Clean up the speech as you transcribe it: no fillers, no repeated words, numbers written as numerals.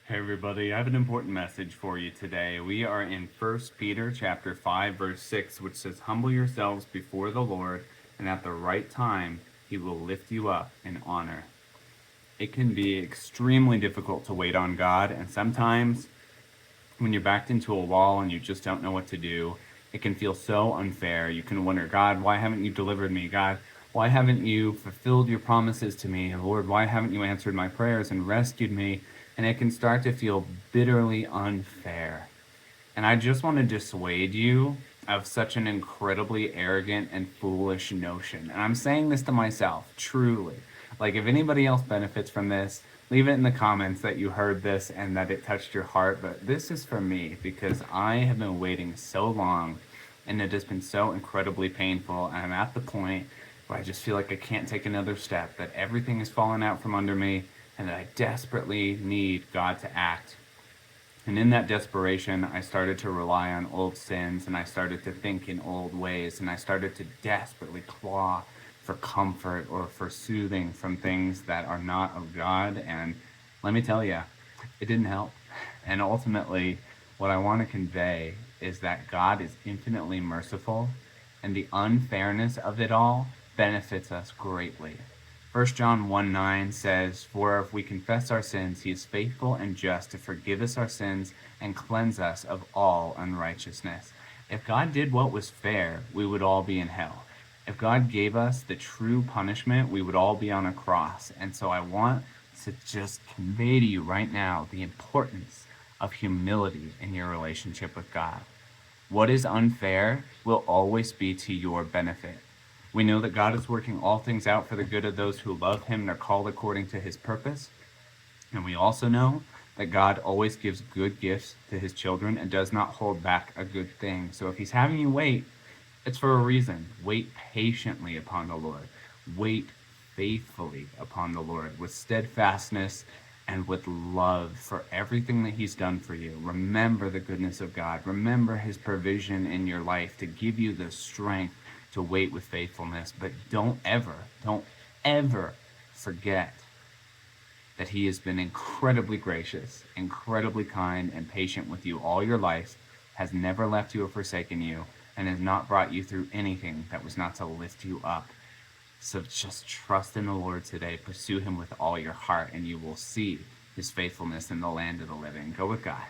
Hey everybody, I have an important message for you today. We are in 1 Peter chapter 5 verse 6, which says, "Humble yourselves before the Lord, and at the right time he will lift you up in honor." It can be extremely difficult to wait on God, and sometimes when you're backed into a wall and you just don't know what to do, it can feel so unfair. You can wonder, God, why haven't you delivered me? God, why haven't you fulfilled your promises to me? And Lord, why haven't you answered my prayers and rescued me? And it can start to feel bitterly unfair. And I just want to dissuade you of such an incredibly arrogant and foolish notion. And I'm saying this to myself, truly. Like, if anybody else benefits from this, leave it in the comments that you heard this and that it touched your heart. But this is for me because I have been waiting so long and it has been so incredibly painful. And I'm at the point where I just feel like I can't take another step, that everything is falling out from under me, and that I desperately need God to act. And in that desperation, I started to rely on old sins, and I started to think in old ways, and I started to desperately claw for comfort or for soothing from things that are not of God. And let me tell you, it didn't help. And ultimately, what I want to convey is that God is infinitely merciful, and the unfairness of it all benefits us greatly. 1 John 1:9 says, "For if we confess our sins, he is faithful and just to forgive us our sins and cleanse us of all unrighteousness." If God did what was fair, we would all be in hell. If God gave us the true punishment, we would all be on a cross. And so I want to just convey to you right now the importance of humility in your relationship with God. What is unfair will always be to your benefit. We know that God is working all things out for the good of those who love him and are called according to his purpose. And we also know that God always gives good gifts to his children and does not hold back a good thing. So if he's having you wait, it's for a reason. Wait patiently upon the Lord. Wait faithfully upon the Lord with steadfastness and with love for everything that he's done for you. Remember the goodness of God. Remember his provision in your life to give you the strength to wait with faithfulness. But don't ever forget that he has been incredibly gracious, incredibly kind, and patient with you all your life, has never left you or forsaken you, and has not brought you through anything that was not to lift you up. So just trust in the Lord today. Pursue him with all your heart, and you will see his faithfulness in the land of the living. Go with God.